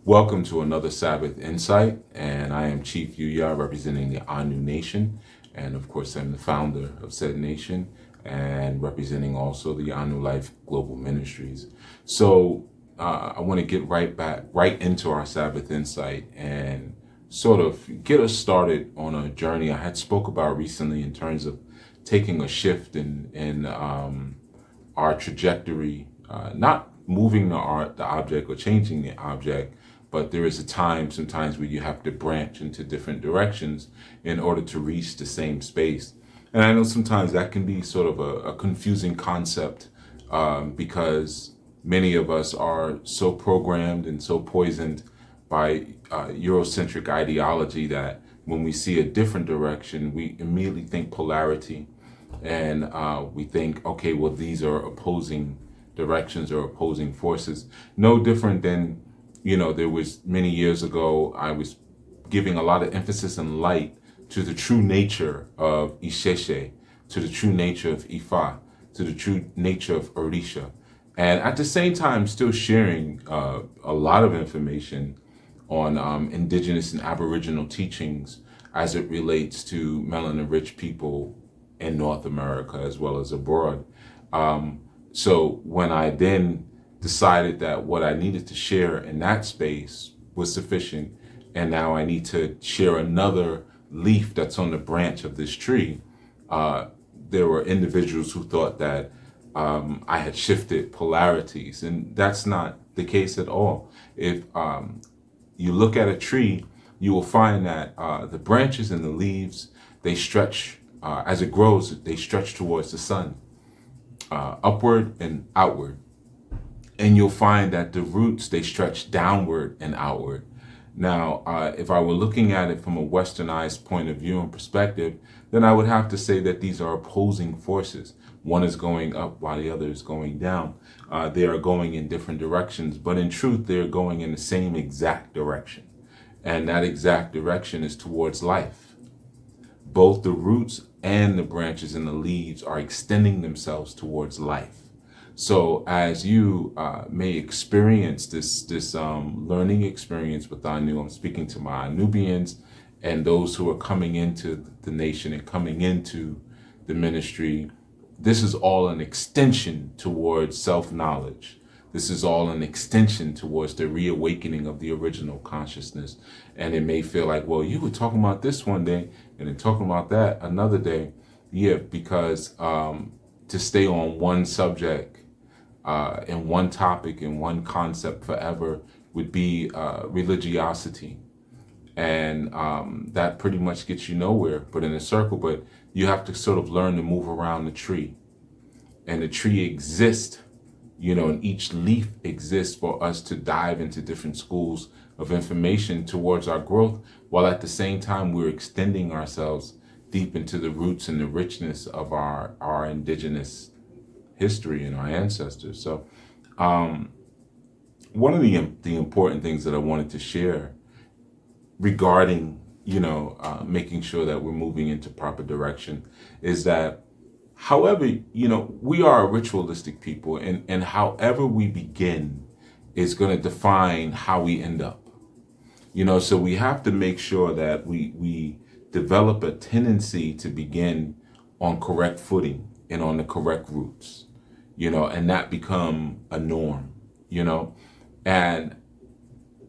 Welcome to another Sabbath Insight, and I am Chief Yuya representing the Anu Nation, and of course I'm the founder of said nation and representing also the Anu Life Global Ministries. So I want to get right into our Sabbath Insight and sort of get us started on a journey I had spoke about recently in terms of taking a shift in our trajectory, not moving the object or changing the object, but there is a time sometimes where you have to branch into different directions in order to reach the same space. And I know sometimes that can be sort of a confusing concept because many of us are so programmed and so poisoned by Eurocentric ideology that when we see a different direction, we immediately think polarity and we think, okay, well, these are opposing directions or opposing forces. No different than, there was many years ago, I was giving a lot of emphasis and light to the true nature of Isheshe, to the true nature of Ifa, to the true nature of Orisha. And at the same time, still sharing a lot of information on indigenous and aboriginal teachings as it relates to melanin-rich people in North America as well as abroad. So when I then decided that what I needed to share in that space was sufficient, and now I need to share another leaf that's on the branch of this tree, there were individuals who thought that I had shifted polarities, and that's not the case at all. If you look at a tree, you will find that the branches and the leaves, they stretch, as it grows, they stretch towards the sun, upward and outward. And you'll find that the roots, they stretch downward and outward. Now, if I were looking at it from a Westernized point of view and perspective, then I would have to say that these are opposing forces. One is going up while the other is going down. They are going in different directions, but in truth, they're going in the same exact direction. And that exact direction is towards life. Both the roots and the branches and the leaves are extending themselves towards life. So as you may experience this learning experience with Anu, I'm speaking to my Nubians and those who are coming into the nation and coming into the ministry. This is all an extension towards self-knowledge. This is all an extension towards the reawakening of the original consciousness. And it may feel like, well, you were talking about this one day and then talking about that another day. Yeah, because to stay on one subject and one topic and one concept forever would be religiosity. And that pretty much gets you nowhere but in a circle. But you have to sort of learn to move around the tree. And the tree exists, and each leaf exists for us to dive into different schools of information towards our growth, while at the same time we're extending ourselves deep into the roots and the richness of our indigenous history and our ancestors. So one of the important things that I wanted to share regarding making sure that we're moving into proper direction is that however we are a ritualistic people, and however we begin is going to define how we end up. So we have to make sure that we develop a tendency to begin on correct footing and on the correct roots, and that become a norm, and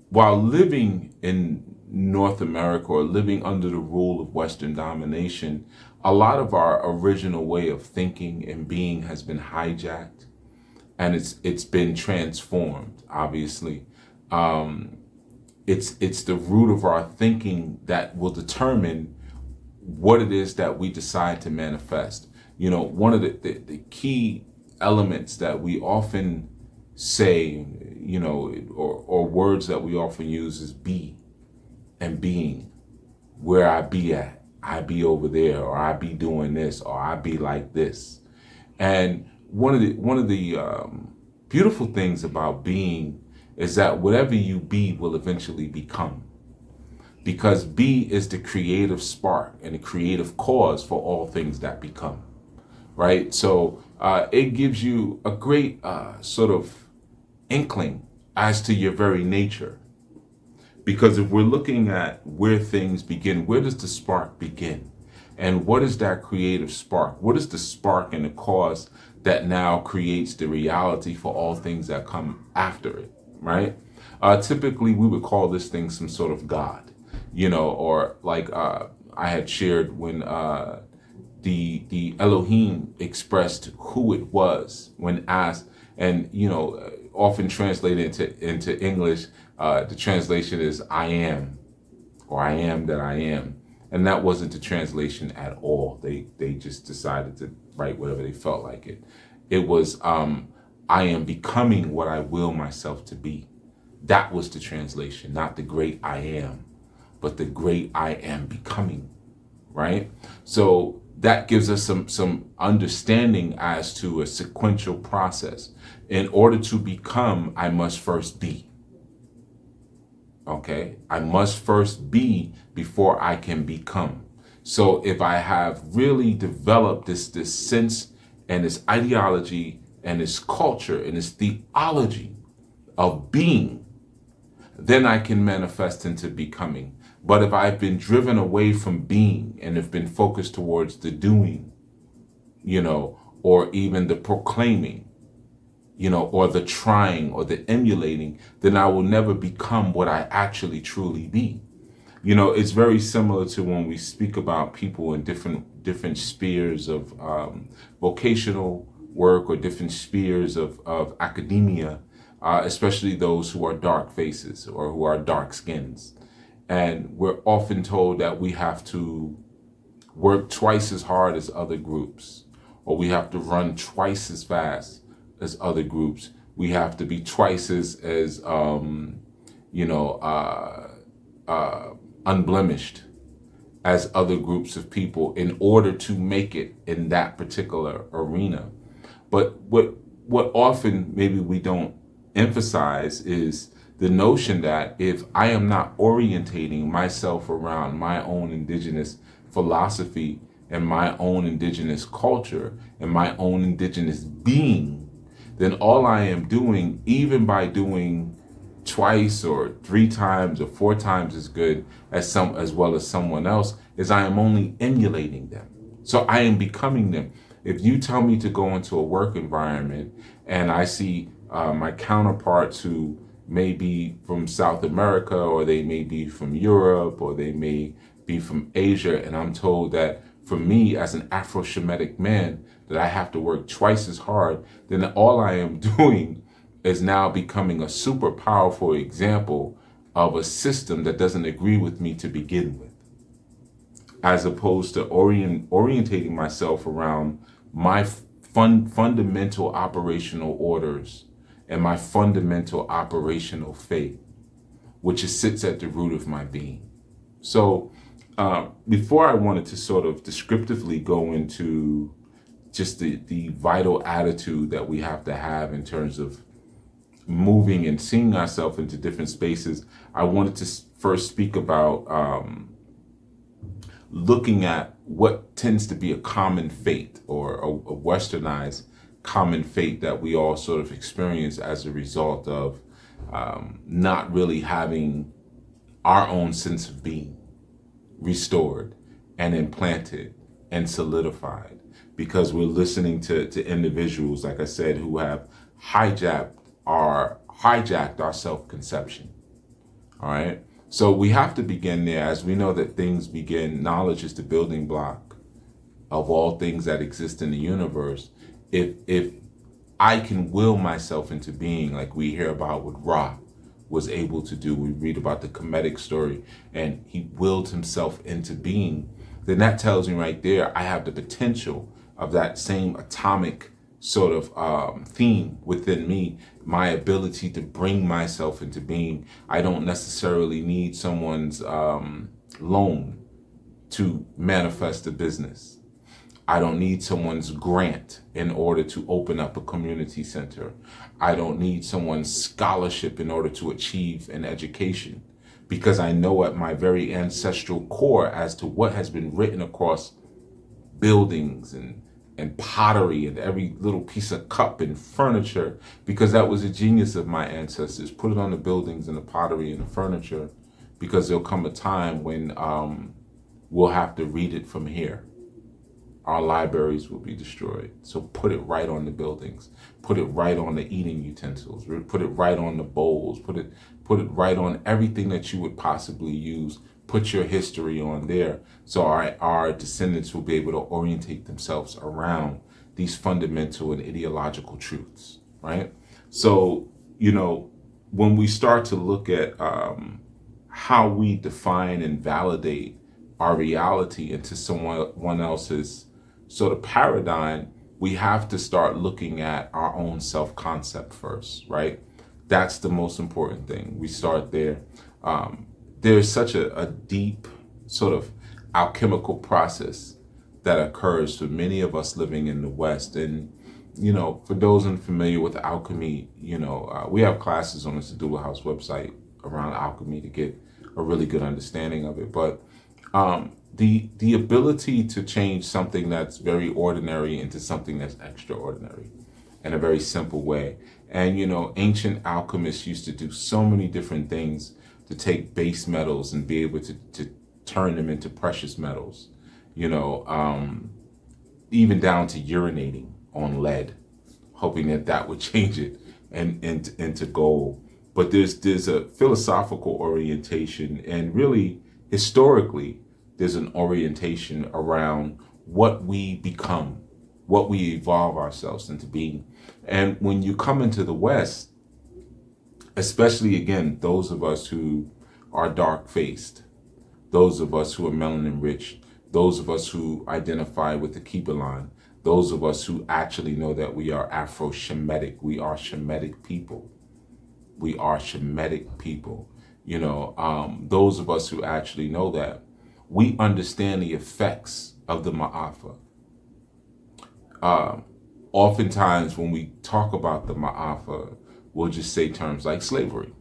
while living in North America or living under the rule of Western domination, a lot of our original way of thinking and being has been hijacked, and it's been transformed. Obviously, it's the root of our thinking that will determine what it is that we decide to manifest. One of the key elements that we often say, or words that we often use is be and being. Where I be at, I be over there, or I be doing this, or I be like this. And one of the beautiful things about being is that whatever you be will eventually become, because be is the creative spark and the creative cause for all things that become. Right? So it gives you a great sort of inkling as to your very nature. Because if we're looking at where things begin, where does the spark begin? And what is that creative spark? What is the spark and the cause that now creates the reality for all things that come after it, right? Typically, we would call this thing some sort of God, or like I had shared when the Elohim expressed who it was when asked, and often translated into English, the translation is "I am," or "I am that I am," and that wasn't the translation at all. They just decided to write whatever they felt like it. It was "I am becoming what I will myself to be." That was the translation, not the great I am, but the great I am becoming, right? So that gives us some understanding as to a sequential process. In order to become, I must first be. Okay? I must first be before I can become. So if I have really developed this sense and this ideology and this culture and this theology of being, then I can manifest into becoming. But if I've been driven away from being and have been focused towards the doing, or even the proclaiming, or the trying or the emulating, then I will never become what I actually truly be. It's very similar to when we speak about people in different spheres of vocational work or different spheres of academia, especially those who are dark faces or who are dark skins. And we're often told that we have to work twice as hard as other groups, or we have to run twice as fast as other groups. We have to be twice as unblemished as other groups of people in order to make it in that particular arena. But what often maybe we don't emphasize is the notion that if I am not orientating myself around my own indigenous philosophy and my own indigenous culture and my own indigenous being, then all I am doing, even by doing twice or three times or four times as good as well as someone else, is I am only emulating them. So I am becoming them. If you tell me to go into a work environment and I see my counterparts who may be from South America, or they may be from Europe, or they may be from Asia, and I'm told that for me as an Afro-Shemitic man that I have to work twice as hard, then all I am doing is now becoming a super powerful example of a system that doesn't agree with me to begin with, as opposed to orientating myself around my fundamental operational orders and my fundamental operational faith, which sits at the root of my being. So before I wanted to sort of descriptively go into just the vital attitude that we have to have in terms of moving and seeing ourselves into different spaces, I wanted to first speak about looking at what tends to be a common fate, or a Westernized common fate that we all sort of experience as a result of not really having our own sense of being restored and implanted and solidified, because we're listening to individuals, like I said, who have hijacked our self-conception. All right. So we have to begin there, as we know that things begin. Knowledge is the building block of all things that exist in the universe. If I can will myself into being, like we hear about what Ra was able to do, we read about the Kemetic story, and he willed himself into being, then that tells me right there I have the potential of that same atomic sort of theme within me, my ability to bring myself into being. I don't necessarily need someone's loan to manifest a business. I don't need someone's grant in order to open up a community center. I don't need someone's scholarship in order to achieve an education, because I know at my very ancestral core as to what has been written across buildings and pottery and every little piece of cup and furniture, because that was the genius of my ancestors. Put it on the buildings and the pottery and the furniture because there'll come a time when we'll have to read it from here. Our libraries will be destroyed. So put it right on the buildings. Put it right on the eating utensils. Put it right on the bowls. Put it right on everything that you would possibly use. Put your history on there, so our descendants will be able to orientate themselves around these fundamental and ideological truths, right? So, when we start to look at how we define and validate our reality into someone else's sort of paradigm, we have to start looking at our own self-concept first, right? That's the most important thing. We start there. There's such a deep sort of alchemical process that occurs for many of us living in the West. And, for those unfamiliar with alchemy, we have classes on the Sisterhood House website around alchemy to get a really good understanding of it. But the ability to change something that's very ordinary into something that's extraordinary in a very simple way. And, ancient alchemists used to do so many different things to take base metals and be able to turn them into precious metals, even down to urinating on lead, hoping that would change it and into gold. But there's a philosophical orientation, and really historically there's an orientation around what we become, what we evolve ourselves into being. And when you come into the West, especially, again, those of us who are dark-faced, those of us who are melanin-rich, those of us who identify with the Keeper line, those of us who actually know that we are Afro-Shemitic, we are Shemitic people. We are Shemitic people. Those of us who actually know that, we understand the effects of the Ma'afa. Oftentimes when we talk about the Ma'afa, we'll just say terms like slavery.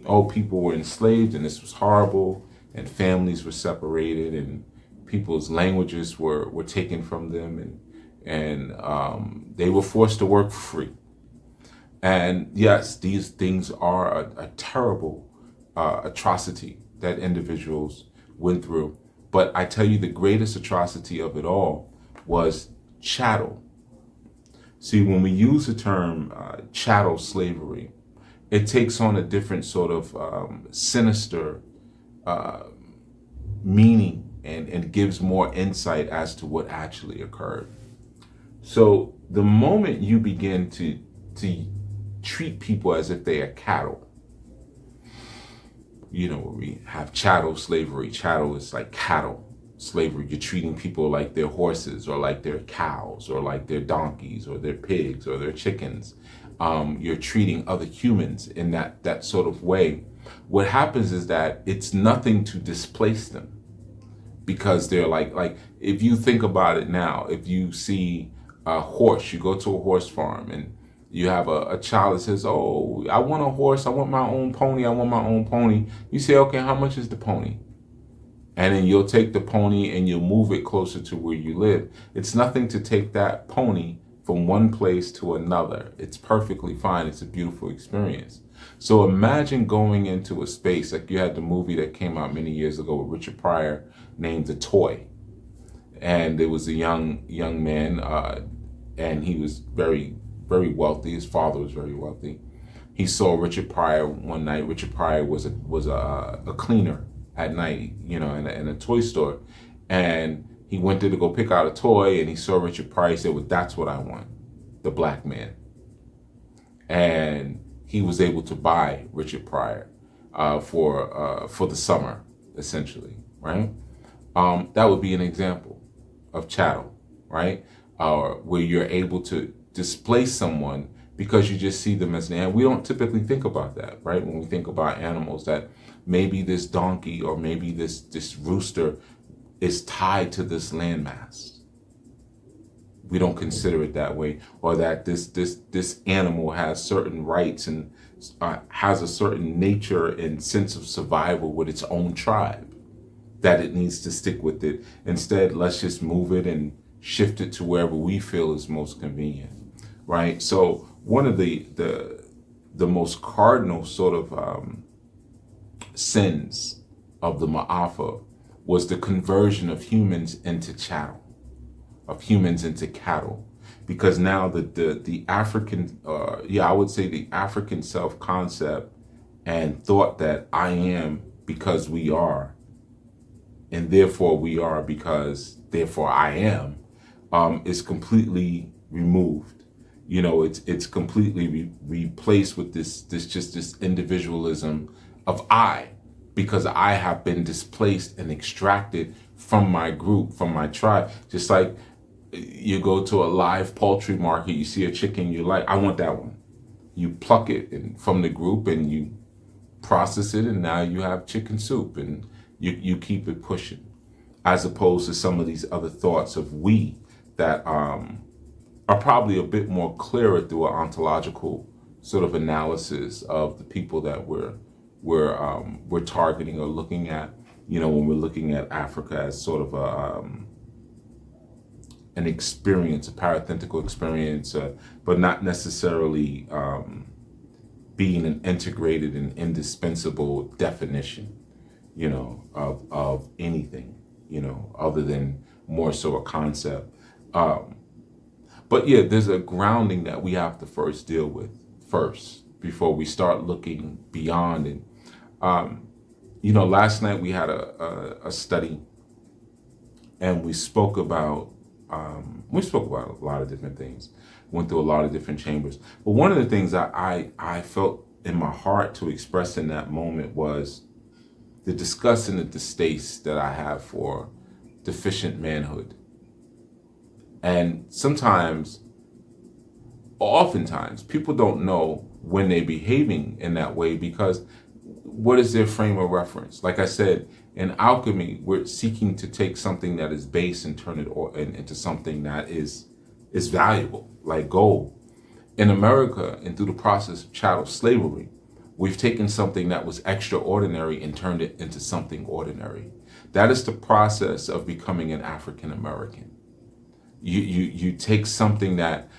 Oh, people were enslaved and this was horrible, and families were separated, and people's languages were taken from them, and they were forced to work for free. And yes, these things are a terrible atrocity that individuals went through. But I tell you, the greatest atrocity of it all was chattel. See, when we use the term chattel slavery, it takes on a different sort of sinister meaning and gives more insight as to what actually occurred. So the moment you begin to treat people as if they are cattle, we have chattel slavery. Chattel is like cattle. Slavery, you're treating people like they're horses or like they're cows or like they're donkeys or they're pigs or they're chickens. You're treating other humans in that sort of way. What happens is that it's nothing to displace them, because they're like if you think about it now, if you see a horse, you go to a horse farm and you have a child that says, oh, I want a horse, I want my own pony, I want my own pony. You say, okay, how much is the pony? And then you'll take the pony and you'll move it closer to where you live. It's nothing to take that pony from one place to another. It's perfectly fine. It's a beautiful experience. So imagine going into a space like you had the movie that came out many years ago with Richard Pryor named The Toy. And there was a young man, and he was very, very wealthy. His father was very wealthy. He saw Richard Pryor one night. Richard Pryor was a cleaner at night, in a toy store, and he went there to go pick out a toy, and he saw Richard Pryor. He said, well, that's what I want, the black man. And he was able to buy Richard Pryor for the summer, essentially, right? That would be an example of chattel, right? Where you're able to displace someone because you just see them as an animal. We don't typically think about that, right? When we think about animals, that maybe this donkey or maybe this rooster is tied to this landmass. We don't consider it that way, or that this animal has certain rights and has a certain nature and sense of survival with its own tribe, that it needs to stick with it. Instead, let's just move it and shift it to wherever we feel is most convenient, right? So one of the most cardinal sort of sins of the Ma'afa was the conversion of humans into chattel, of humans into cattle. Because now the African, I would say the African self-concept and thought that I am because we are, and therefore we are because therefore I am, is completely removed. It's completely replaced with this individualism of I, because I have been displaced and extracted from my group, from my tribe. Just like you go to a live poultry market, you see a chicken you like, I want that one. You pluck it from the group and you process it, and now you have chicken soup, and you keep it pushing, as opposed to some of these other thoughts of we that are probably a bit more clearer through an ontological sort of analysis of the people that we're targeting or looking at. When we're looking at Africa as sort of an experience, a parathentical experience, but not necessarily being an integrated and indispensable definition, of anything, other than more so a concept. But yeah, there's a grounding that we have to first deal with before we start looking beyond it. Last night we had a study, and we spoke about a lot of different things, went through a lot of different chambers. But one of the things that I felt in my heart to express in that moment was the disgust and the distaste that I have for deficient manhood. And oftentimes, people don't know when they're behaving in that way, because what is their frame of reference? Like I said, in alchemy, we're seeking to take something that is base and turn it into something that is valuable, like gold. In America, and through the process of chattel slavery, we've taken something that was extraordinary and turned it into something ordinary. That is the process of becoming an African American. You take something that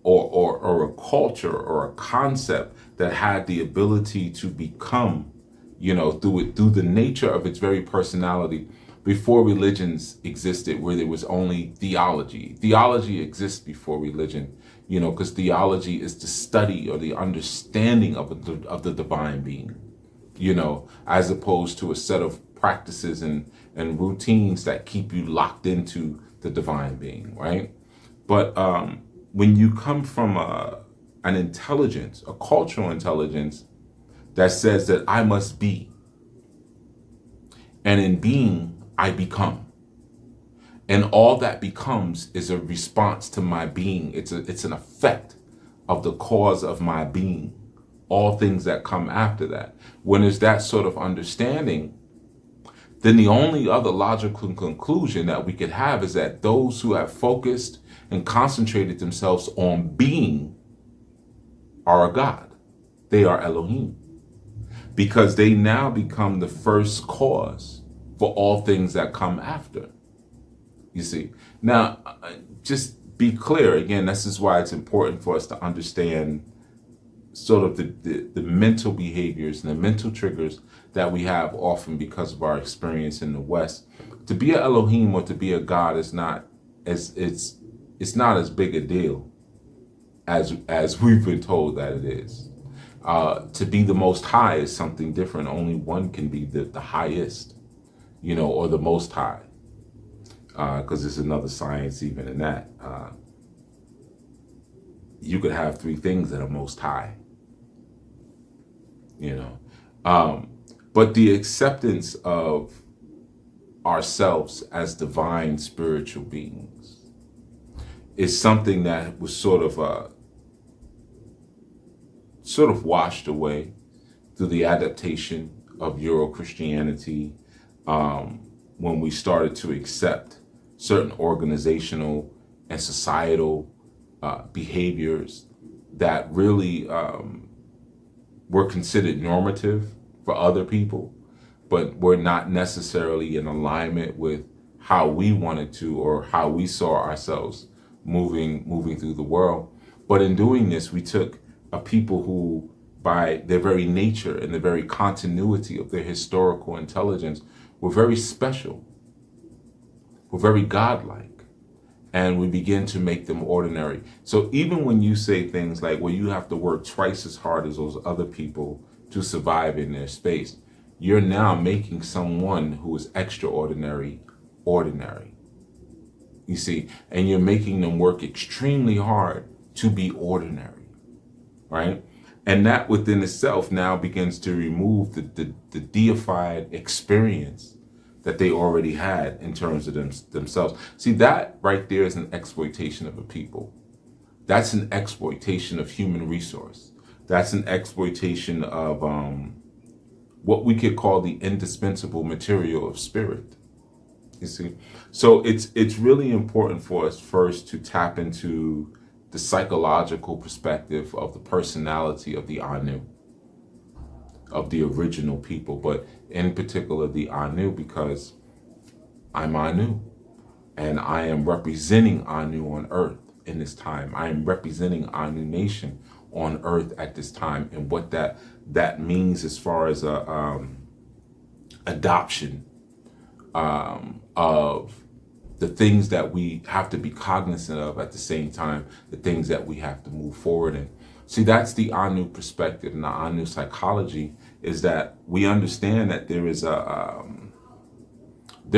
or a culture or a concept that had the ability to become, through the nature of its very personality. Before religions existed, where there was only theology. Theology exists before religion, because theology is the study or the understanding of the divine being, as opposed to a set of practices and routines that keep you locked into the divine being, right? But when you come from an intelligence, a cultural intelligence that says that I must be, and in being, I become. And all that becomes is a response to my being. It's an effect of the cause of my being. All things that come after that. When there's that sort of understanding, then the only other logical conclusion that we could have is that those who have focused and concentrated themselves on being are a God. They are Elohim. Because they now become the first cause for all things that come after. You see? Now, just be clear, again, this is why it's important for us to understand sort of the mental behaviors and the mental triggers that we have often because of our experience in the West. To be an Elohim or to be a God is not it's not as big a deal as we've been told that it is. To be the Most High is something different. Only one can be the highest, or the Most High, because there's another science even in that. You could have three things that are Most High, but the acceptance of ourselves as divine spiritual beings is something that was sort of washed away through the adaptation of Euro-Christianity, when we started to accept certain organizational and societal behaviors that really were considered normative for other people, but were not necessarily in alignment with how we wanted to or how we saw ourselves moving through the world. But in doing this, we took a people who by their very nature and the very continuity of their historical intelligence, were very special, were very godlike, and we begin to make them ordinary. So even when you say things like, well, you have to work twice as hard as those other people to survive in their space, you're now making someone who is extraordinary ordinary. You see, and you're making them work extremely hard to be ordinary, right? And that within itself now begins to remove the deified experience that they already had in terms of themselves. See, that right there is an exploitation of a people. That's an exploitation of human resource. That's an exploitation of what we could call the indispensable material of spirit. You see, so it's really important for us first to tap into the psychological perspective of the personality of the Anu, of the original people, but in particular the Anu, because I'm Anu and I am representing Anu on earth in this time. I am representing Anu Nation on earth at this time, and what that means as far as adoption of the things that we have to be cognizant of, at the same time, the things that we have to move forward in. See, that's the Anu perspective and the Anu psychology, is that we understand that there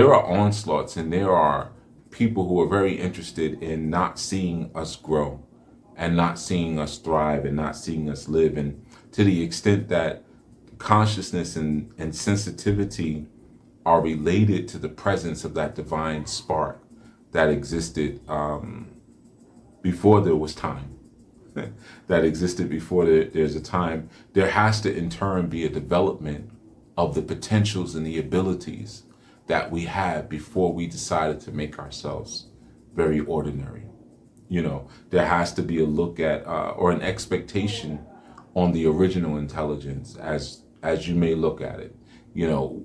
are onslaughts, and there are people who are very interested in not seeing us grow and not seeing us thrive and not seeing us live. And to the extent that consciousness and sensitivity are related to the presence of that divine spark that existed before there was time, that existed before there's a time, there has to in turn be a development of the potentials and the abilities that we had before we decided to make ourselves very ordinary. You know, there has to be a look at or an expectation on the original intelligence as you may look at it. You know,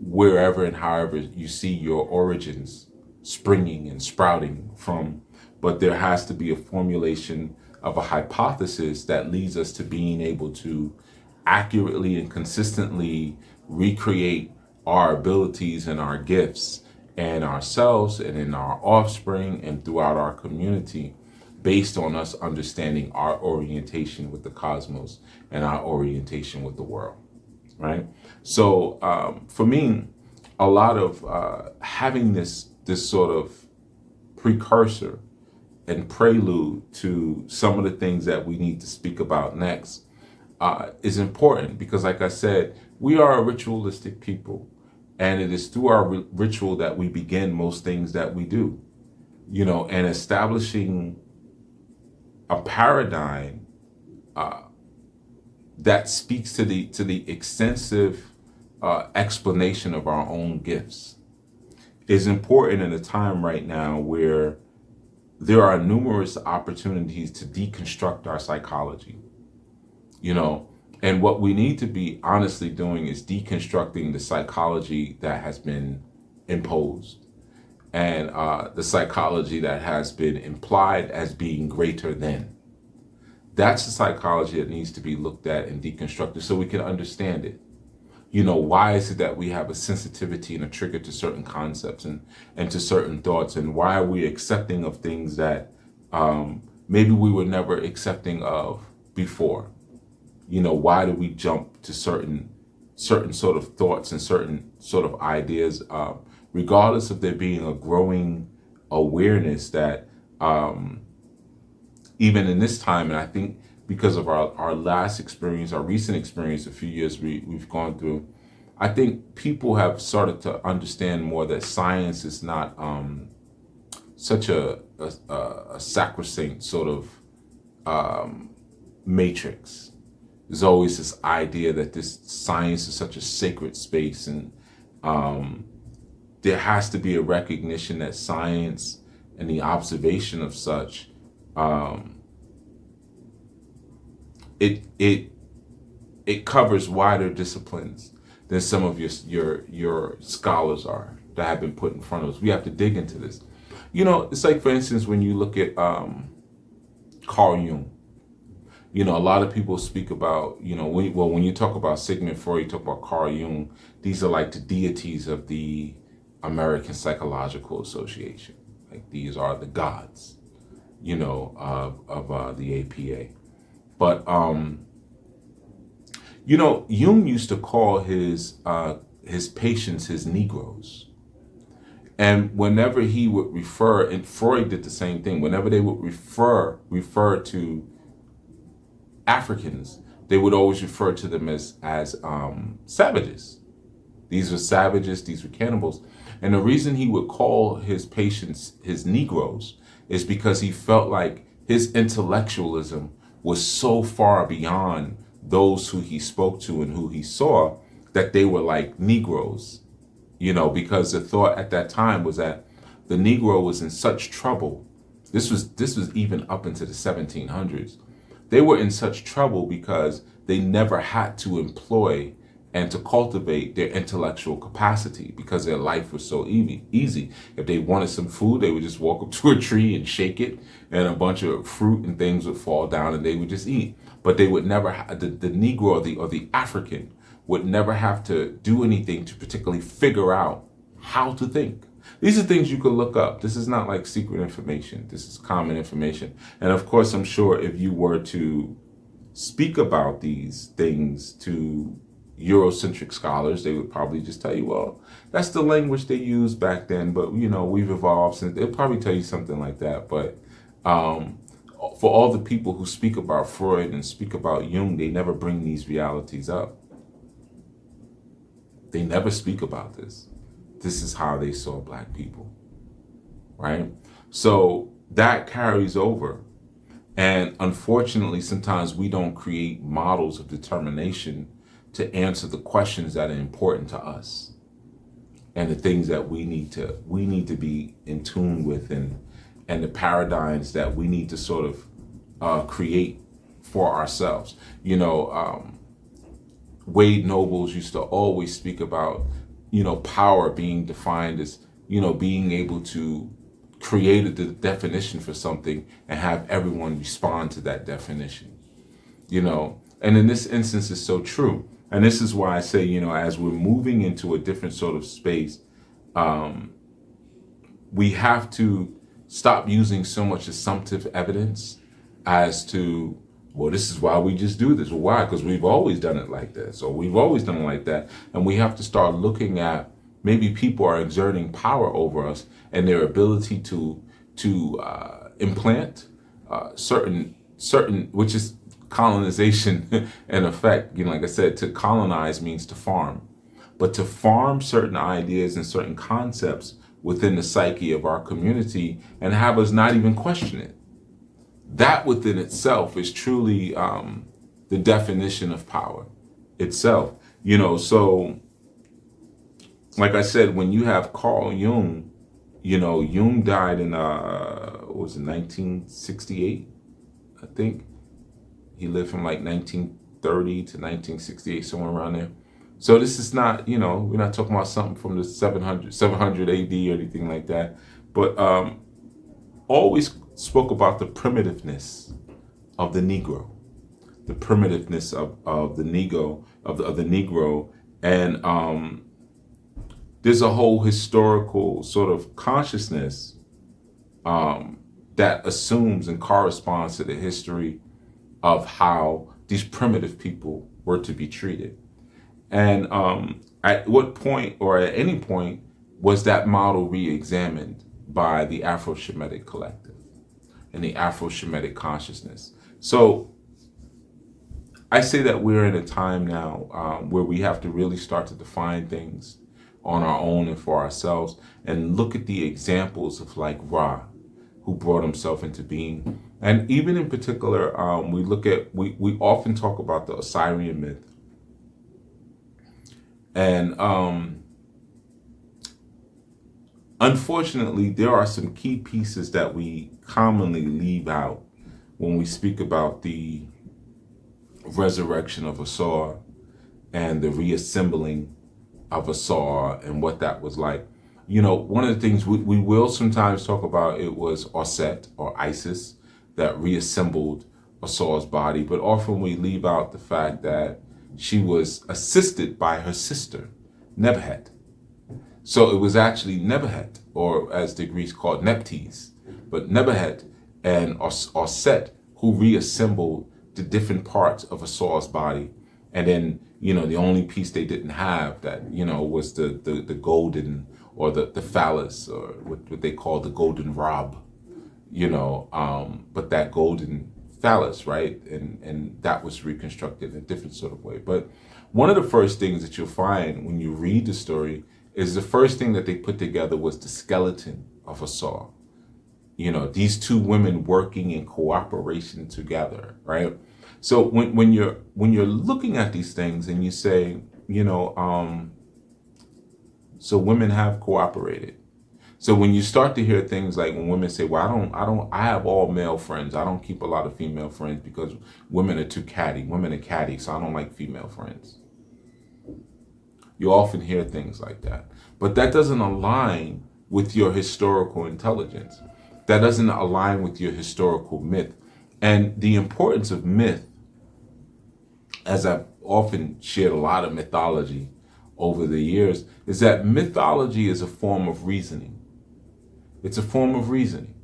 wherever and however you see your origins springing and sprouting from, but there has to be a formulation of a hypothesis that leads us to being able to accurately and consistently recreate our abilities and our gifts and ourselves and in our offspring and throughout our community, based on us understanding our orientation with the cosmos and our orientation with the world. Right. So for me, a lot of having this sort of precursor and prelude to some of the things that we need to speak about next is important, because, like I said, we are a ritualistic people, and it is through our ritual that we begin most things that we do. You know, and establishing a paradigm that speaks to the extensive explanation of our own gifts is important in a time right now where there are numerous opportunities to deconstruct our psychology. You know, and what we need to be honestly doing is deconstructing the psychology that has been imposed, and the psychology that has been implied as being greater than. That's the psychology that needs to be looked at and deconstructed so we can understand it. You know, why is it that we have a sensitivity and a trigger to certain concepts and to certain thoughts, and why are we accepting of things that maybe we were never accepting of before? You know, why do we jump to certain sort of thoughts and certain sort of ideas, regardless of there being a growing awareness that even in this time, and I think because of our last experience, our recent experience, a few years we've gone through, I think people have started to understand more that science is not such a sacrosanct sort of matrix. There's always this idea that this science is such a sacred space, and there has to be a recognition that science and the observation of such it covers wider disciplines than some of your scholars are that have been put in front of us. We have to dig into this. You know, it's like, for instance, when you look at Carl Jung. A lot of people speak about, when you talk about Sigmund Freud, you talk about Carl Jung, these are like the deities of the American Psychological Association. Like these are the gods, of the APA. But Jung used to call his patients his Negroes. And whenever he would refer, and Freud did the same thing, whenever they would refer to Africans, they would always refer to them as savages. These were savages, these were cannibals. And the reason he would call his patients his Negroes is because he felt like his intellectualism was so far beyond those who he spoke to and who he saw that they were like Negroes. Because the thought at that time was that the Negro was in such trouble. This was even up into the 1700s. They were in such trouble because they never had to employ and to cultivate their intellectual capacity because their life was so easy. If they wanted some food, they would just walk up to a tree and shake it, and a bunch of fruit and things would fall down, and they would just eat. But they would never the Negro or the African would never have to do anything to particularly figure out how to think. These are things you could look up. This is not like secret information. This is common information. And of course, I'm sure if you were to speak about these things to Eurocentric scholars, they would probably just tell you, well, that's the language they used back then, but we've evolved since. They'll probably tell you something like that. But for all the people who speak about Freud and speak about Jung, they never bring these realities up. They never speak about this. This is how they saw Black people, right? So that carries over. And unfortunately, sometimes we don't create models of determination to answer the questions that are important to us and the things that we need to be in tune with, and the paradigms that we need to sort of create for ourselves. Wade Nobles used to always speak about, power being defined as, being able to create the definition for something and have everyone respond to that definition, and in this instance it's so true. And this is why I say, as we're moving into a different sort of space, we have to stop using so much assumptive evidence as to, well, this is why we just do this. Well, why? Because we've always done it like this, or we've always done it like that. And we have to start looking at maybe people are exerting power over us and their ability to implant certain, which is colonization in effect. Like I said, to colonize means to farm. But to farm certain ideas and certain concepts within the psyche of our community and have us not even question it. That within itself is truly the definition of power itself. So like I said, when you have Carl Jung, Jung died in, 1968, I think. He lived from like 1930 to 1968, somewhere around there. So this is not, we're not talking about something from the 700 AD or anything like that. But always spoke about the primitiveness of the Negro, the primitiveness of the Negro, of the Negro. And there's a whole historical sort of consciousness that assumes and corresponds to the history of how these primitive people were to be treated. And at what point, or at any point, was that model re-examined by the Afro-Shemitic collective and the Afro-Shemitic consciousness? So I say that we're in a time now where we have to really start to define things on our own and for ourselves, and look at the examples of like Ra, who brought himself into being. And even in particular, we often talk about the Osirian myth. And unfortunately, there are some key pieces that we commonly leave out when we speak about the resurrection of Asar and the reassembling of Asar and what that was like. One of the things we will sometimes talk about, it was Osset or Isis that reassembled Saul's body, but often we leave out the fact that she was assisted by her sister, Nebuchadnezzar. So it was actually Nebuchadnezzar, or as the Greeks called Neptes, but Nebuchadnezzar and Set, who reassembled the different parts of Saul's body. And then, the only piece they didn't have that, was the golden, or the phallus, or what they call the golden rod, but that golden phallus, right? And that was reconstructed in a different sort of way. But one of the first things that you'll find when you read the story is the first thing that they put together was the skeleton of Saul. These two women working in cooperation together, right? So when you're looking at these things and you say, so women have cooperated. So when you start to hear things like when women say, well, I have all male friends. I don't keep a lot of female friends because women are too catty. Women are catty, so I don't like female friends. You often hear things like that. But that doesn't align with your historical intelligence. That doesn't align with your historical myth. And the importance of myth, as I've often shared a lot of mythology over the years, is that mythology is a form of reasoning. It's a form of reasoning.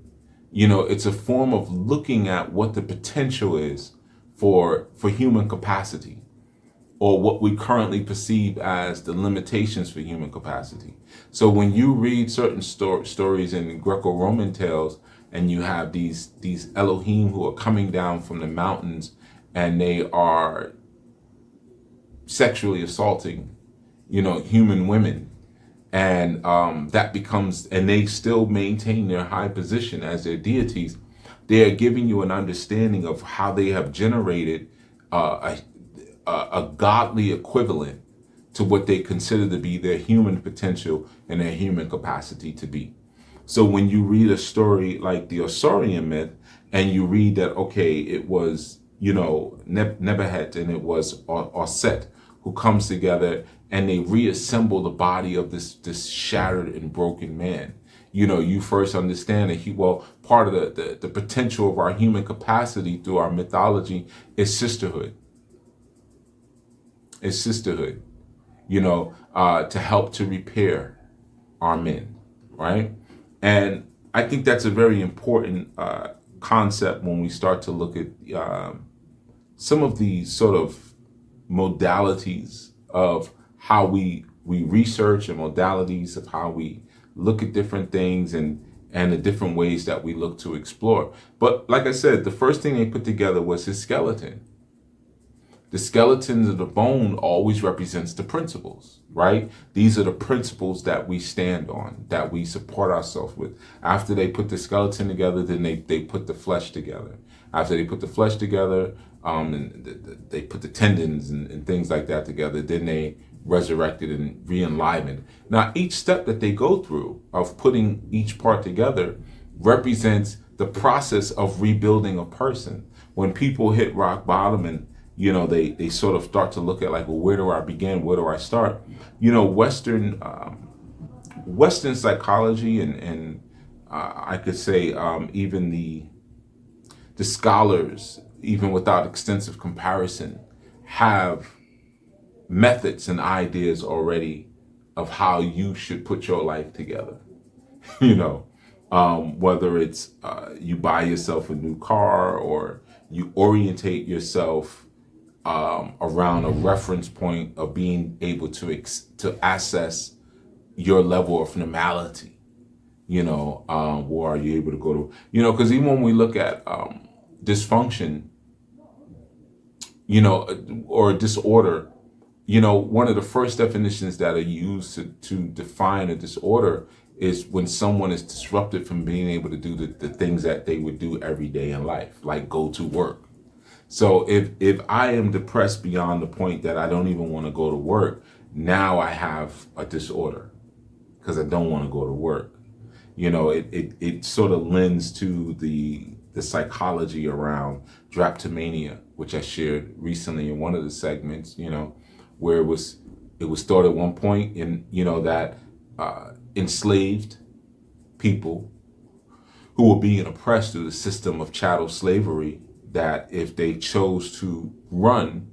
It's a form of looking at what the potential is for human capacity, or what we currently perceive as the limitations for human capacity. So when you read certain stories in Greco-Roman tales, and you have these Elohim who are coming down from the mountains, and they are sexually assaulting, human women, and that becomes, and they still maintain their high position as their deities. They are giving you an understanding of how they have generated a godly equivalent to what they consider to be their human potential and their human capacity to be. So when you read a story like the Osirian myth, and you read that, okay, it was, Nebuchadnezzar and it was Set who comes together and they reassemble the body of this shattered and broken man. You first understand that part of the potential of our human capacity through our mythology is sisterhood. It's sisterhood, to help to repair our men, right? And I think that's a very important concept when we start to look at some of the sort of modalities of how we research, and modalities of how we look at different things, and the different ways that we look to explore. But like I said, the first thing they put together was his skeleton. The skeleton of the bone always represents the principles, right? These are the principles that we stand on, that we support ourselves with. After they put the skeleton together, then they put the flesh together. After they put the flesh together, and they put the tendons and things like that together, then they resurrected and re-enlivened. Now, each step that they go through of putting each part together represents the process of rebuilding a person. When people hit rock bottom and they sort of start to look at like, well, where do I begin? Where do I start? Western psychology and I could say even the scholars, even without extensive comparison, have methods and ideas already of how you should put your life together. Whether it's you buy yourself a new car, or you orientate yourself around a reference point of being able to assess your level of normality, or are you able to go to, because even when we look at dysfunction, or disorder, one of the first definitions that are used to define a disorder is when someone is disrupted from being able to do the things that they would do every day in life, like go to work. So if I am depressed beyond the point that I don't even want to go to work, now I have a disorder because I don't want to go to work. It sort of lends to the psychology around drapetomania, which I shared recently in one of the segments, where it was thought at one point that enslaved people who were being oppressed through the system of chattel slavery, that if they chose to run,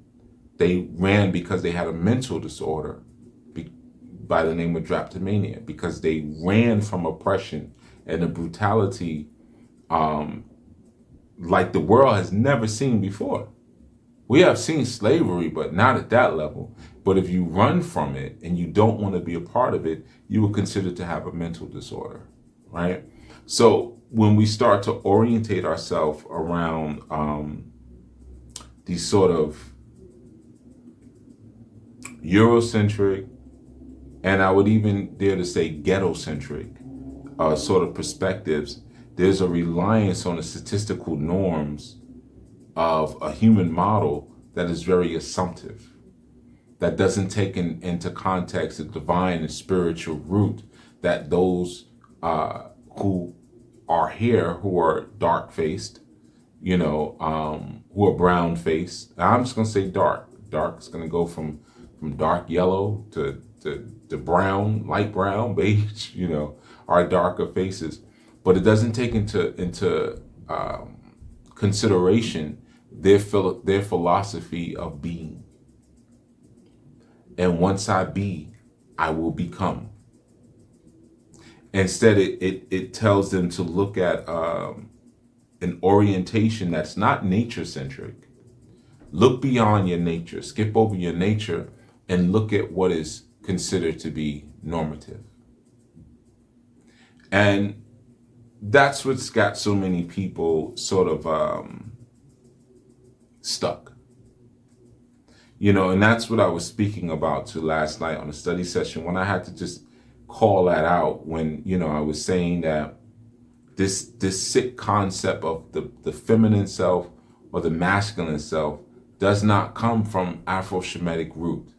they ran because they had a mental disorder by the name of drapetomania, because they ran from oppression and the brutality like the world has never seen before. We have seen slavery, but not at that level. But if you run from it and you don't want to be a part of it, you will consider to have a mental disorder, right? So when we start to orientate ourselves around these sort of Eurocentric, and I would even dare to say GhettoCentric sort of perspectives, there's a reliance on the statistical norms of a human model that is very assumptive, that doesn't take into context the divine and spiritual root that those who are here, who are dark-faced, who are brown-faced. I'm just going to say dark. Dark is going to go from dark yellow to brown, light brown, beige, our darker faces. But it doesn't take into consideration their philosophy of being. And once I be, I will become. Instead, it tells them to look at an orientation that's not nature-centric. Look beyond your nature, skip over your nature, and look at what is considered to be normative. And that's what's got so many people sort of stuck. And that's what I was speaking about to last night on a study session, when I had to just call that out when, I was saying that this sick concept of the feminine self or the masculine self does not come from Afro-Shemitic root.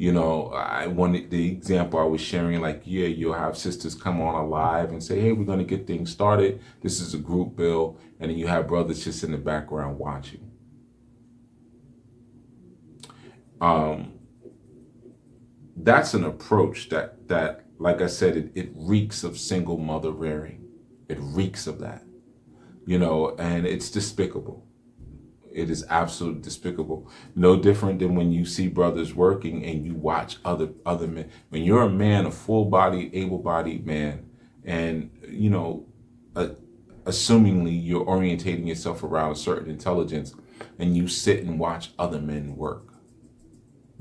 I wanted the example I was sharing, you'll have sisters come on a live and say, hey, we're going to get things started. This is a group bill. And then you have brothers just in the background watching. That's an approach that, like I said, it reeks of single mother rearing. It reeks of that, and it's despicable. It is absolutely despicable. No different than when you see brothers working and you watch other men. When you're a man, a full-bodied, able-bodied man, and, assumingly you're orientating yourself around a certain intelligence, and you sit and watch other men work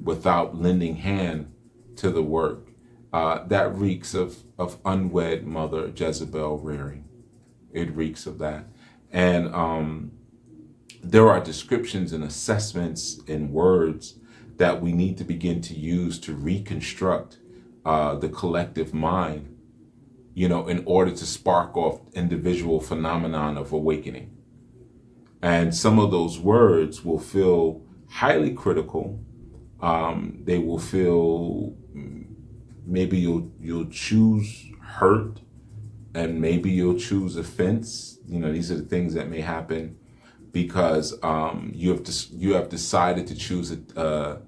without lending hand to the work, that reeks of unwed mother Jezebel rearing. It reeks of that. And there are descriptions and assessments and words that we need to begin to use to reconstruct the collective mind, in order to spark off individual phenomenon of awakening. And some of those words will feel highly critical. They will feel, maybe you'll choose hurt, and maybe you'll choose offense. These are the things that may happen because you have decided to choose a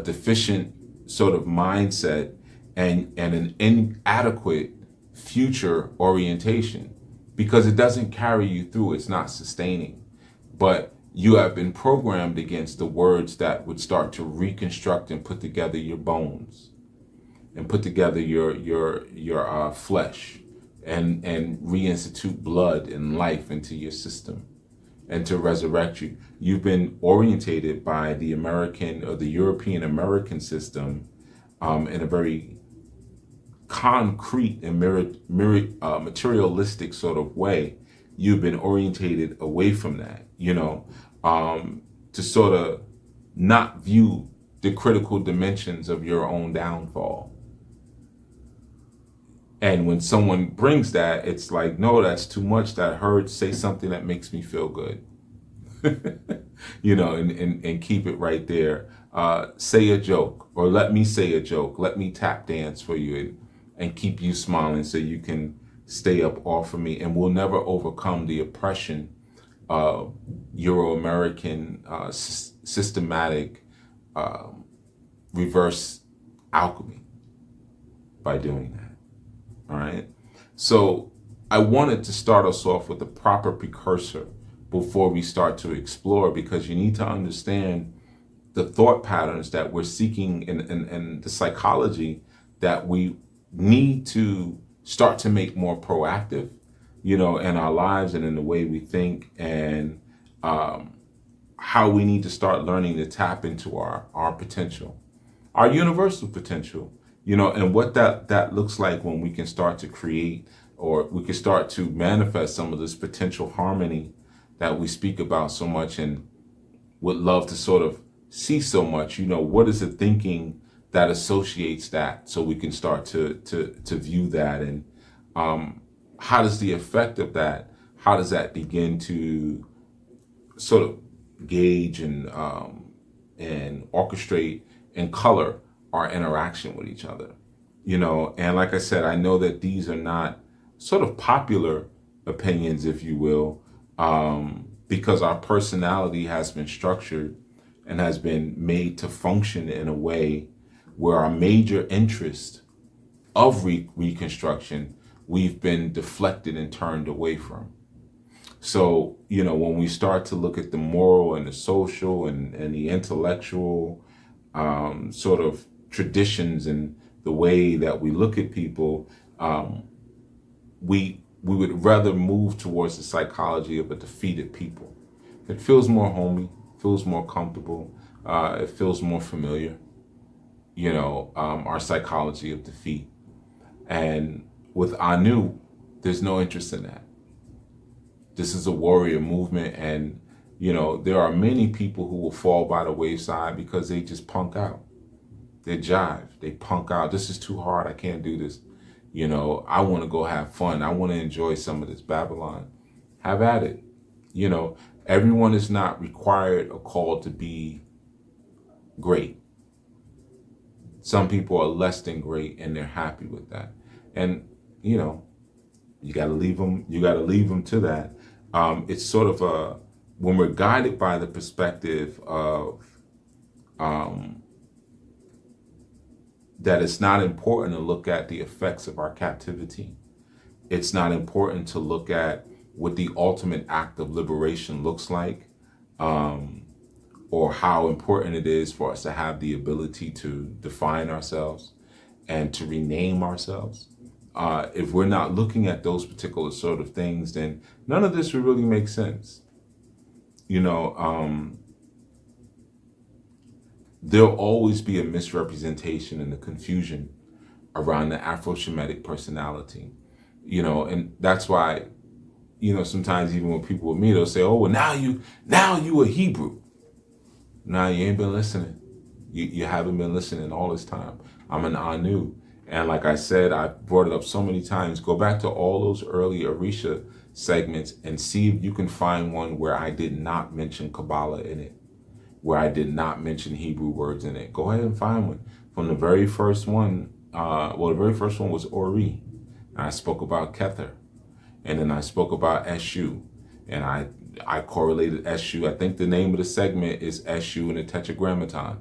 deficient sort of mindset and an inadequate future orientation, because it doesn't carry you through. It's not sustaining. But you have been programmed against the words that would start to reconstruct and put together your bones, and put together your flesh, and reinstitute blood and life into your system, and to resurrect you. You've been orientated by the American or the European American system in a very concrete and materialistic sort of way. You've been orientated away from that, to sort of not view the critical dimensions of your own downfall. And when someone brings that, it's like, no, that's too much. That hurts. Say something that makes me feel good, and keep it right there. Say a joke, or let me say a joke. Let me tap dance for you and keep you smiling so you can stay up off of me. And we'll never overcome the oppression of Euro-American systematic reverse alchemy by doing that. All right. So I wanted to start us off with the proper precursor before we start to explore, because you need to understand the thought patterns that we're seeking in the psychology that we need to start to make more proactive, in our lives and in the way we think, and how we need to start learning to tap into our potential, our universal potential, and what that looks like when we can start to create, or we can start to manifest some of this potential harmony that we speak about so much and would love to sort of see so much. What is the thinking that associates that, so we can start to view that, and how does the effect of that, how does that begin to sort of gauge and orchestrate and color our interaction with each other, and like I said, I know that these are not sort of popular opinions, if you will, because our personality has been structured and has been made to function in a way where our major interest of reconstruction, we've been deflected and turned away from. So, when we start to look at the moral and the social and the intellectual sort of traditions and the way that we look at people, we would rather move towards the psychology of a defeated people. It feels more homey, feels more comfortable, it feels more familiar, our psychology of defeat. And with Anu, there's no interest in that. This is a warrior movement, and there are many people who will fall by the wayside because they just punk out. They jive, they punk out. This is too hard, I can't do this. I want to go have fun. I want to enjoy some of this Babylon. Have at it. Everyone is not required or called to be great. Some people are less than great and they're happy with that. And, you got to leave them to that. It's sort of when we're guided by the perspective of that it's not important to look at the effects of our captivity. It's not important to look at what the ultimate act of liberation looks like, or how important it is for us to have the ability to define ourselves and to rename ourselves. If we're not looking at those particular sort of things, then none of this would really make sense. There'll always be a misrepresentation and a confusion around the Afro-Shemitic personality, and that's why, sometimes even when people with me, they'll say, oh, well, now you a Hebrew. Nah, you ain't been listening. You haven't been listening all this time. I'm an Anu. And like I said, I brought it up so many times. Go back to all those early Orisha segments and see if you can find one where I did not mention Kabbalah in it, where I did not mention Hebrew words in it. Go ahead and find one. From the very first one, the very first one was Ori. And I spoke about Kether. And then I spoke about Eshu. And I correlated Eshu. I think the name of the segment is Eshu in the Tetragrammaton.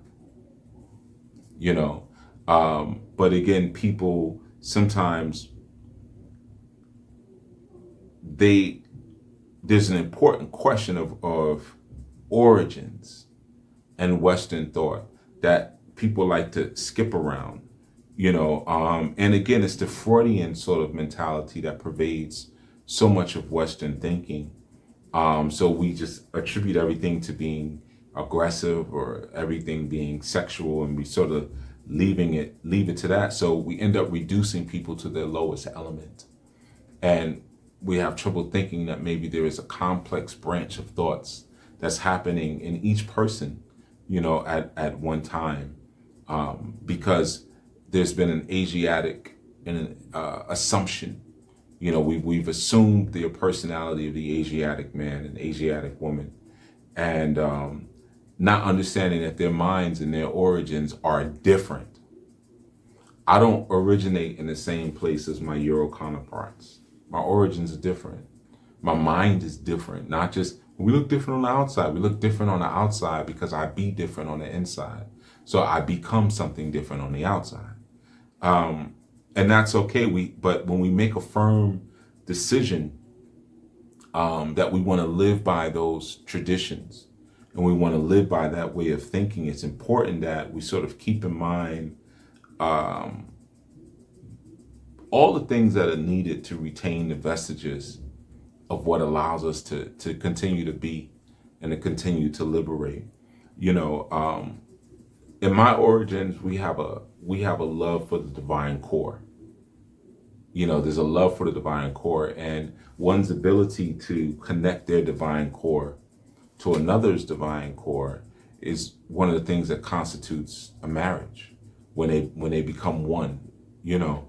But again, people sometimes, there's an important question of origins and Western thought that people like to skip around, and again, it's the Freudian sort of mentality that pervades so much of Western thinking. So we just attribute everything to being aggressive or everything being sexual, and we sort of leave it to that. So we end up reducing people to their lowest element. And we have trouble thinking that maybe there is a complex branch of thoughts that's happening in each person, at one time, because there's been an Asiatic assumption. We've assumed the personality of the Asiatic man and Asiatic woman, and not understanding that their minds and their origins are different. I don't originate in the same place as my Euro counterparts. My origins are different. My mind is different. Not just, we look different on the outside. We look different on the outside because I be different on the inside. So I become something different on the outside. And that's okay. But when we make a firm decision that we want to live by those traditions and we want to live by that way of thinking, it's important that we sort of keep in mind all the things that are needed to retain the vestiges of what allows us to continue to be and to continue to liberate. You know, in my origins, we have a love for the divine core. You know, there's a love for the divine core, and one's ability to connect their divine core to another's divine core is one of the things that constitutes a marriage when they become one. You know,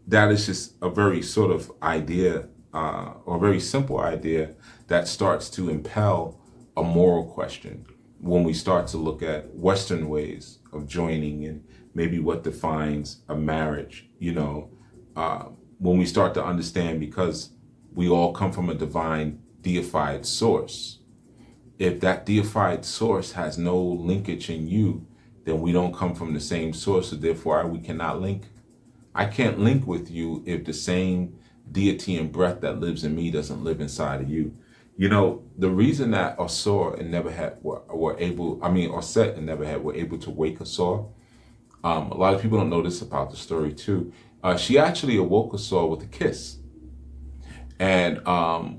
that is just a very sort of idea, or a very simple idea that starts to impel a moral question when we start to look at Western ways of joining and maybe what defines a marriage. You know, when we start to understand, because we all come from a divine deified source, if that deified source has no linkage in you, then we don't come from the same source, so therefore we cannot link. I can't link with you if the same deity and breath that lives in me doesn't live inside of you. You know, the reason that Osor and Nebuchadnezzar were able, I mean, Osset and Nebuchadnezzar were able to wake Osor, a lot of people don't know this about the story too. She actually awoke Osor with a kiss. And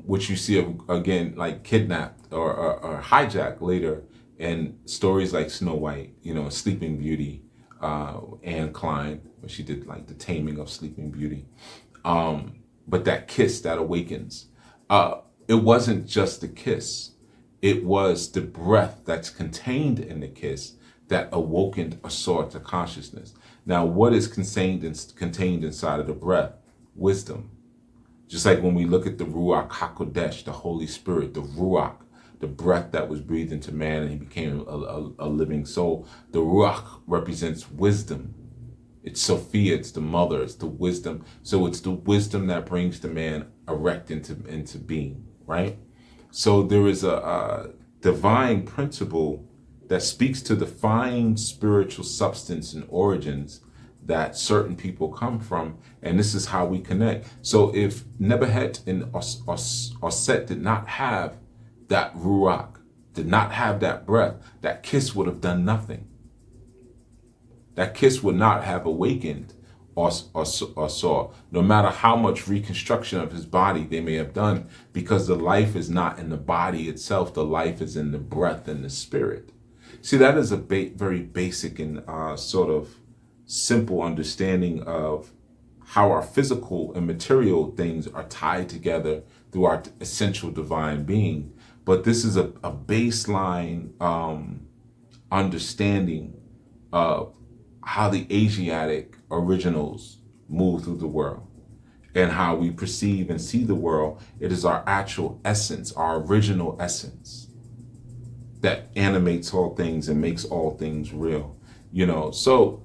which you see again, like kidnapped or hijacked later in stories like Snow White, you know, Sleeping Beauty, Anne Klein, where she did like the taming of Sleeping Beauty. But that kiss that awakens, it wasn't just the kiss, it was the breath that's contained in the kiss that awokened a sword to consciousness. Now, what is contained inside of the breath? Wisdom. Just like when we look at the Ruach HaKodesh, the Holy Spirit, the Ruach, the breath that was breathed into man and he became a living soul. The Ruach represents wisdom. It's Sophia, it's the mother, it's the wisdom. So it's the wisdom that brings the man erect into being, right? So there is a divine principle that speaks to the fine spiritual substance and origins that certain people come from, and this is how we connect. So if Nebuchadnezzar and Osset did not have that Ruach, did not have that breath, that kiss would have done nothing. That kiss would not have awakened Osor, no matter how much reconstruction of his body they may have done, because the life is not in the body itself, the life is in the breath and the spirit. See, that is a very basic and sort of simple understanding of how our physical and material things are tied together through our essential divine being. But this is a baseline understanding of how the Asiatic originals move through the world and how we perceive and see the world. It is our actual essence, our original essence, that animates all things and makes all things real. You know, so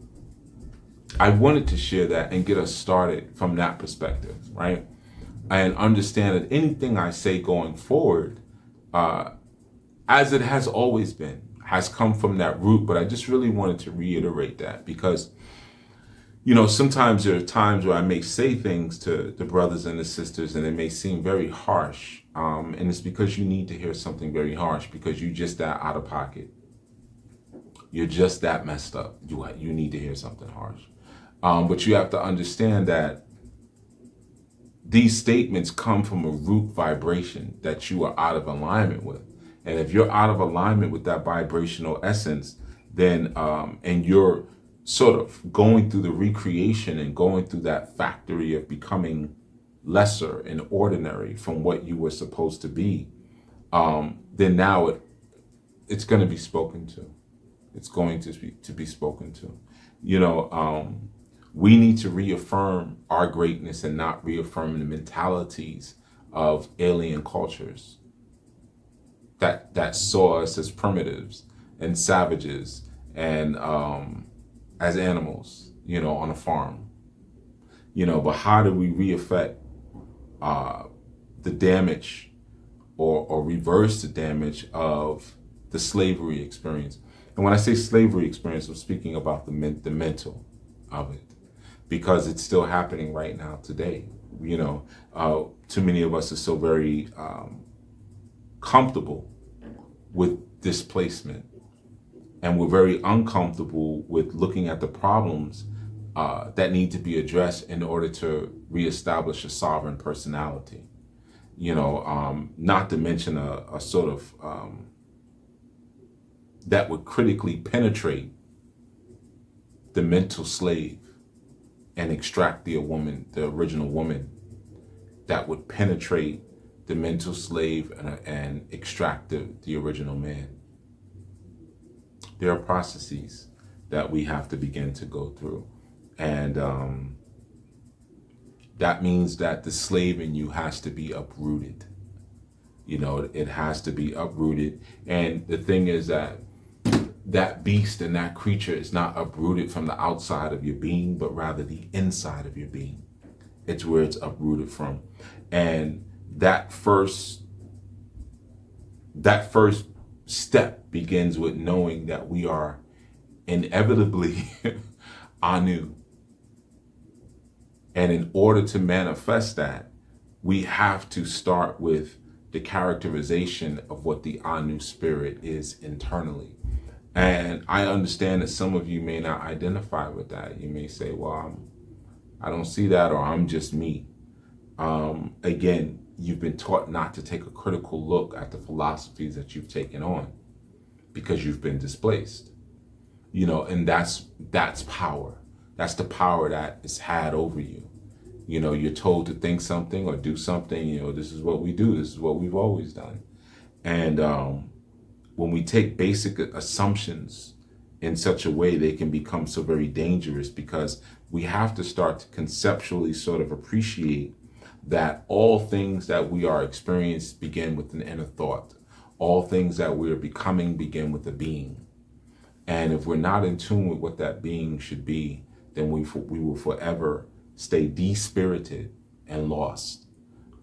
I wanted to share that and get us started from that perspective, right? And understand that anything I say going forward, as it has always been, has come from that root. But I just really wanted to reiterate that because, you know, sometimes there are times where I may say things to the brothers and the sisters and it may seem very harsh. And it's because you need to hear something very harsh because you're just that out of pocket. You're just that messed up. You need to hear something harsh. But you have to understand that these statements come from a root vibration that you are out of alignment with. And if you're out of alignment with that vibrational essence, then, and you're sort of going through the recreation and going through that factory of becoming lesser and ordinary from what you were supposed to be, then now it's going to be spoken to. It's going to be spoken to. You know, we need to reaffirm our greatness and not reaffirm the mentalities of alien cultures that saw us as primitives and savages and as animals, you know, on a farm. You know, but how do we re-affect the damage or reverse the damage of the slavery experience? And when I say slavery experience, I'm speaking about the mental of it, because it's still happening right now today. Too many of us are so very comfortable with displacement, and we're very uncomfortable with looking at the problems that need to be addressed in order to reestablish a sovereign personality. Not to mention a sort of that would critically penetrate the mental slave and extract the original woman, that would penetrate the mental slave and extract the original man. There are processes that we have to begin to go through. And that means that the slave in you has to be uprooted. It has to be uprooted. And the thing is that beast and that creature is not uprooted from the outside of your being, but rather the inside of your being. It's where it's uprooted from. And that first step begins with knowing that we are inevitably Anu. And in order to manifest that, we have to start with the characterization of what the Anu spirit is internally. And I understand that some of you may not identify with that. You may say, well, I don't see that, or I'm just me. Again, you've been taught not to take a critical look at the philosophies that you've taken on because you've been displaced. And that's power. That's the power that is had over you. You're told to think something or do something. This is what we do. This is what we've always done. And when we take basic assumptions in such a way, they can become so very dangerous, because we have to start to conceptually sort of appreciate that all things that we are experiencing begin with an inner thought. All things that we are becoming begin with a being. And if we're not in tune with what that being should be, then we will forever stay despirited and lost.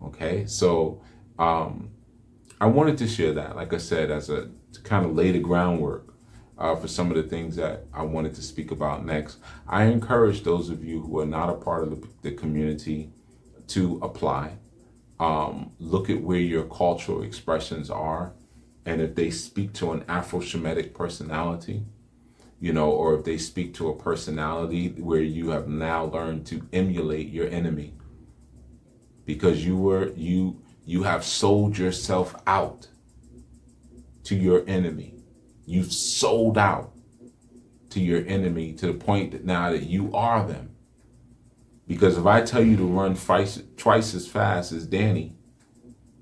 Okay, so I wanted to share that, like I said, to kind of lay the groundwork for some of the things that I wanted to speak about next. I encourage those of you who are not a part of the community to apply. Look at where your cultural expressions are, and if they speak to an Afro-Shemitic personality, or if they speak to a personality where you have now learned to emulate your enemy, because you have sold yourself out to your enemy. You've sold out to your enemy to the point that now that you are them. Because if I tell you to run twice as fast as Danny,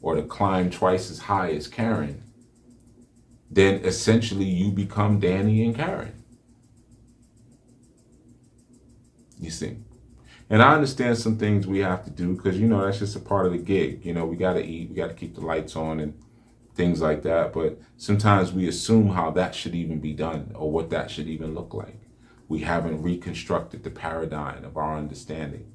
or to climb twice as high as Karen, then essentially you become Danny and Karen. You see? And I understand some things we have to do because, that's just a part of the gig. We got to eat, we got to keep the lights on and things like that. But sometimes we assume how that should even be done or what that should even look like. We haven't reconstructed the paradigm of our understanding.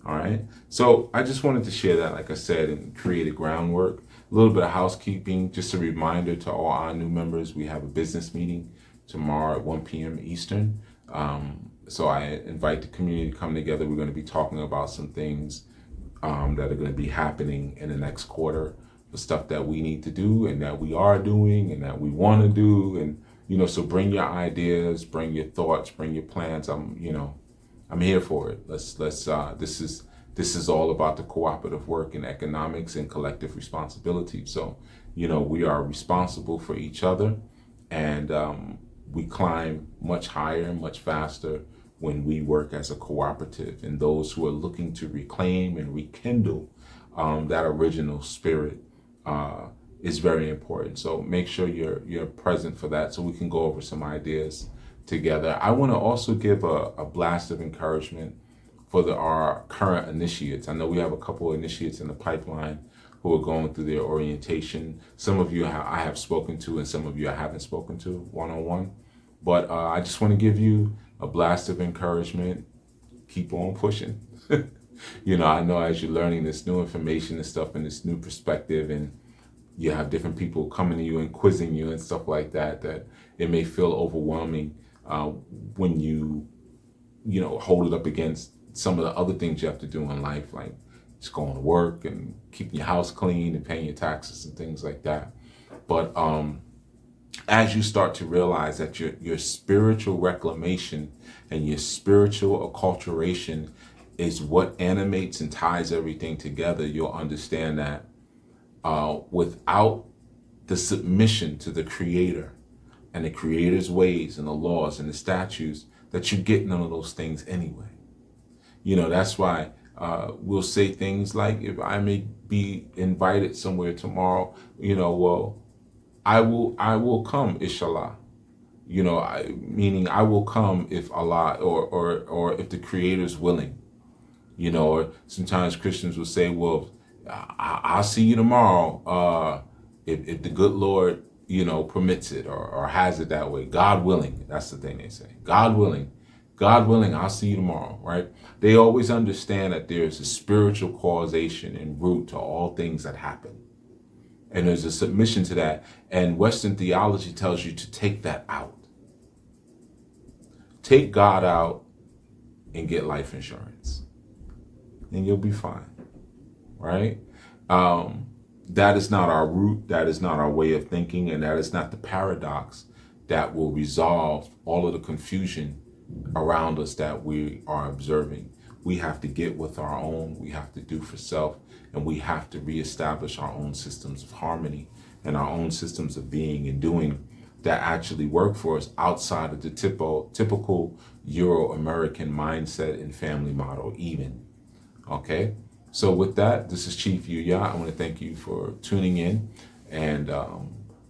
All right. So I just wanted to share that, like I said, and create a groundwork. A little bit of housekeeping, just a reminder to all our new members, we have a business meeting tomorrow at 1 p.m. Eastern. So I invite the community to come together. We're going to be talking about some things that are going to be happening in the next quarter, the stuff that we need to do and that we are doing and that we want to do. And, so bring your ideas, bring your thoughts, bring your plans. I'm here for it. This is all about the cooperative work in economics and collective responsibility. So, we are responsible for each other, and we climb much higher, much faster when we work as a cooperative. And those who are looking to reclaim and rekindle that original spirit is very important. So make sure you're present for that so we can go over some ideas together. I want to also give a blast of encouragement for our current initiates. I know we have a couple of initiates in the pipeline who are going through their orientation. Some of you I have spoken to, and some of you I haven't spoken to one-on-one. But I just want to give you a blast of encouragement. Keep on pushing. I know as you're learning this new information and stuff and this new perspective, and you have different people coming to you and quizzing you and stuff like that, that it may feel overwhelming when you hold it up against some of the other things you have to do in life, like just going to work and keeping your house clean and paying your taxes and things like that. But as you start to realize that your spiritual reclamation and your spiritual acculturation is what animates and ties everything together, you'll understand that without the submission to the Creator and the Creator's ways and the laws and the statutes, that you get none of those things anyway. You know, that's why we'll say things like, if I may be invited somewhere tomorrow, you know, well, I will come, inshallah. You know, meaning I will come if Allah or if the Creator's willing. You know, or sometimes Christians will say, well, I'll see you tomorrow if the good Lord, you know, permits it or has it that way. God willing. That's the thing they say. God willing, I'll see you tomorrow, right? They always understand that there's a spiritual causation and root to all things that happen. And there's a submission to that. And Western theology tells you to take that out. Take God out and get life insurance. And you'll be fine, right? That is not our root. That is not our way of thinking. And that is not the paradox that will resolve all of the confusion around us that we are observing. We have to get with our own. We have to do for self. And we have to reestablish our own systems of harmony and our own systems of being and doing that actually work for us outside of the typical Euro-American mindset and family model even. Okay? So with that, this is Chief Yuya. I want to thank you for tuning in, and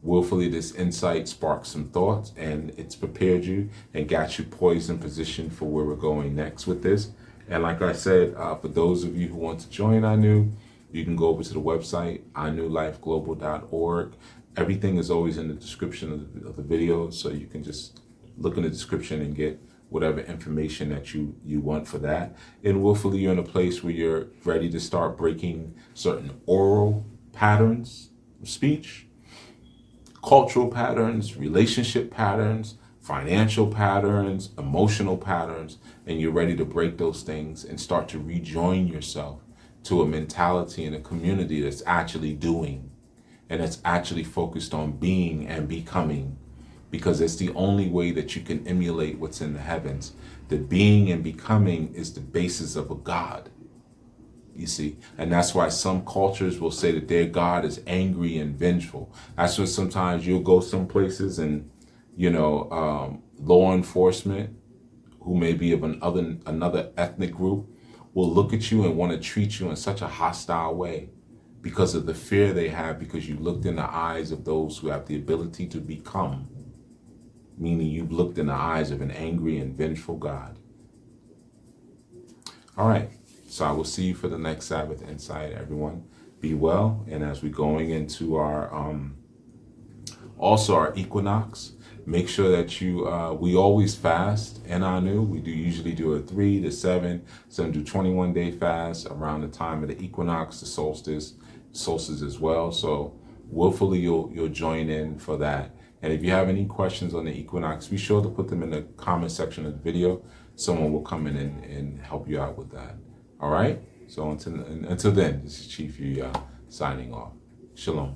willfully this insight sparked some thoughts, and it's prepared you and got you poised in position for where we're going next with this. And like I said, for those of you who want to join ANU, you can go over to the website, anulifeglobal.org. Everything is always in the description of the video, so you can just look in the description and get whatever information that you want for that. And willfully, you're in a place where you're ready to start breaking certain oral patterns of speech, cultural patterns, relationship patterns, financial patterns, emotional patterns, and you're ready to break those things and start to rejoin yourself to a mentality and a community that's actually doing and that's actually focused on being and becoming, because it's the only way that you can emulate what's in the heavens. The being and becoming is the basis of a God, you see. And that's why some cultures will say that their God is angry and vengeful. That's why sometimes you'll go some places and, you know, law enforcement, who may be of another ethnic group, will look at you and want to treat you in such a hostile way because of the fear they have, because you looked in the eyes of those who have the ability to become, meaning you've looked in the eyes of an angry and vengeful God. All right, so I will see you for the next Sabbath Insight, everyone. Be well, and as we're going into our also our equinox, make sure that you we always fast in ANU. We usually do a 3 to 7, some do 21-day fast around the time of the equinox, the solstice as well. So willfully you'll join in for that. And if you have any questions on the equinox, be sure to put them in the comment section of the video. Someone will come in and help you out with that. All right? So until then, this is Chief Yuya signing off. Shalom.